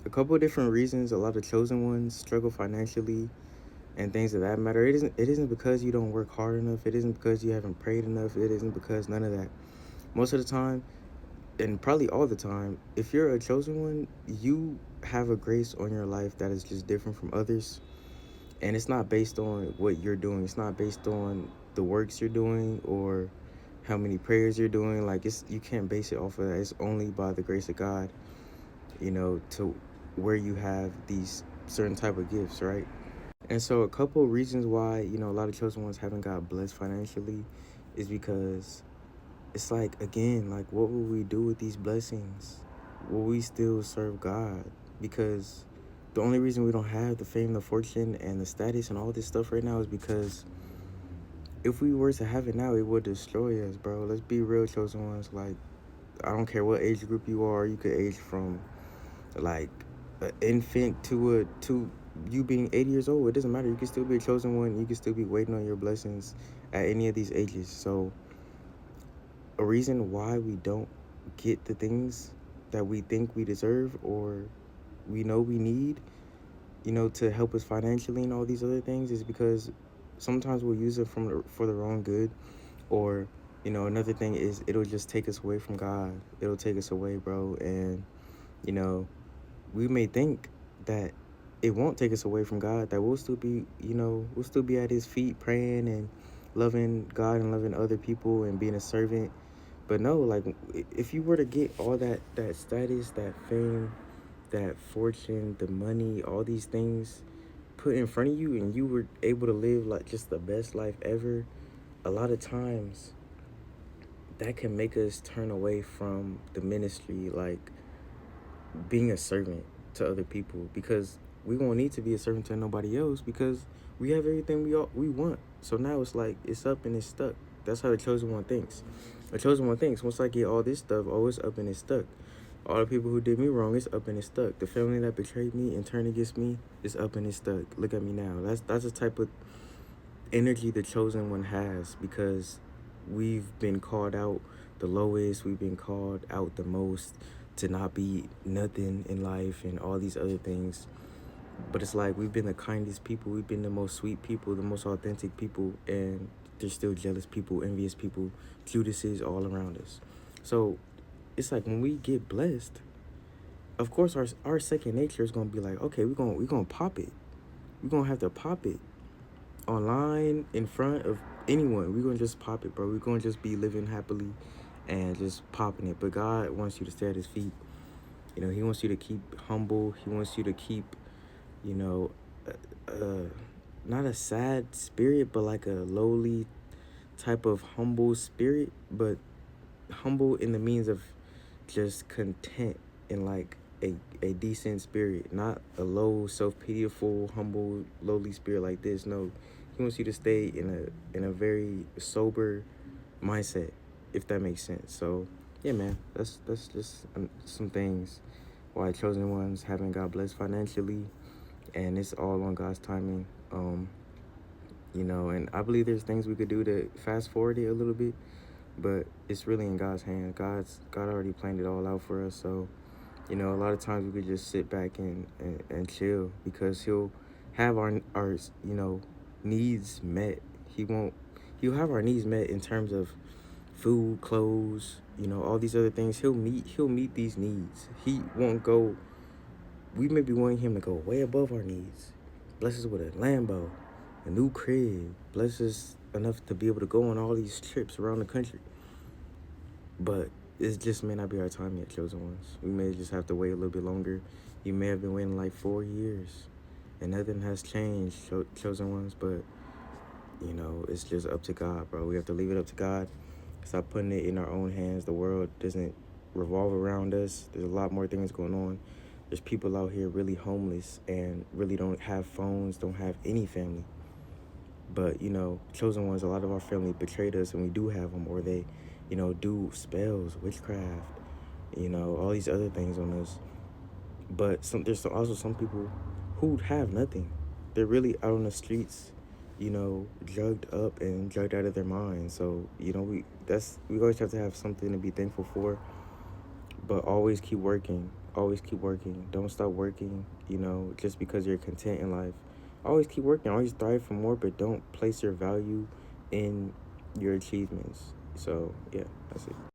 a couple of different reasons a lot of chosen ones struggle financially and things of that matter. It isn't because you don't work hard enough. It isn't because you haven't prayed enough. It isn't because none of that. Most of the time, and probably all the time, if you're a chosen one, you have a grace on your life that is just different from others. And it's not based on what you're doing. It's not based on the works you're doing or how many prayers you're doing. Like, it's, you can't base it off of that. It's only by the grace of God, to where you have these certain type of gifts, right? And so a couple of reasons why, a lot of chosen ones haven't got blessed financially is because it's like, again, like, what will we do with these blessings? Will we still serve God? Because the only reason we don't have the fame, the fortune, and the status and all this stuff right now is because if we were to have it now, it would destroy us, bro. Let's be real, chosen ones. Like, I don't care what age group you are. You could age from like an infant to you being 80 years old. It doesn't matter. You can still be a chosen one. You can still be waiting on your blessings at any of these ages. So a reason why we don't get the things that we think we deserve or we know we need, to help us financially and all these other things is because sometimes we'll use it for the wrong good. Or, another thing is it'll just take us away from God. It'll take us away, bro. And, you know, we may think that it won't take us away from God, that we'll still be at his feet praying and loving God and loving other people and being a servant. But no, like, if you were to get all that status, that fame, that fortune, the money, all these things put in front of you, and you were able to live like just the best life ever, a lot of times that can make us turn away from the ministry, like being a servant to other people, because we won't need to be a servant to nobody else because we have everything we want. So now it's like it's up and it's stuck. That's how the chosen one thinks. The chosen one thinks, once I get all this stuff, oh, it's up and it's stuck. All the people who did me wrong, it's up and it's stuck. The family that betrayed me and turned against me is up and it's stuck. Look at me now. That's the type of energy the chosen one has, because we've been called out the lowest, we've been called out the most, to not be nothing in life and all these other things. But it's like we've been the kindest people, we've been the most sweet people, the most authentic people, and there's still jealous people, envious people, Judases all around us. So it's like when we get blessed, of course our second nature is gonna be like, okay, we're gonna pop it. We're gonna have to pop it online in front of anyone. We're gonna just pop it, bro. We're gonna just be living happily and just popping it. But God wants you to stay at his feet. He wants you to keep humble. He wants you to keep, you know, not a sad spirit, but like a lowly type of humble spirit, but humble in the means of just content and like a decent spirit, not a low, self-pitiful, humble, lowly spirit like this. No, he wants you to stay in a very sober mindset, if that makes sense. So yeah, man, that's just some things why chosen ones haven't got blessed financially, and it's all on God's timing. And I believe there's things we could do to fast forward it a little bit, but it's really in God's hand. God already planned it all out for us. So, a lot of times we could just sit back and chill, because he'll have our needs met. He'll have our needs met in terms of food, clothes, all these other things. He'll meet these needs. He won't go, we may be wanting him to go way above our needs. Bless us with a Lambo, a new crib, bless us enough to be able to go on all these trips around the country. But it just may not be our time yet, chosen ones. We may just have to wait a little bit longer. You may have been waiting like 4 years, and nothing has changed, chosen ones. But it's just up to God, bro. We have to leave it up to God. Stop putting it in our own hands. The world doesn't revolve around us. There's a lot more things going on. There's people out here really homeless and really don't have phones, don't have any family. But, chosen ones, a lot of our family betrayed us, and we do have them, or they, do spells, witchcraft, all these other things on us. But there's also some people who have nothing. They're really out on the streets, drugged up and drugged out of their minds. So, we always have to have something to be thankful for, but always keep working. always keep working. Don't stop working, just because you're content in life. Always keep working, always strive for more, but don't place your value in your achievements. So, yeah, that's it.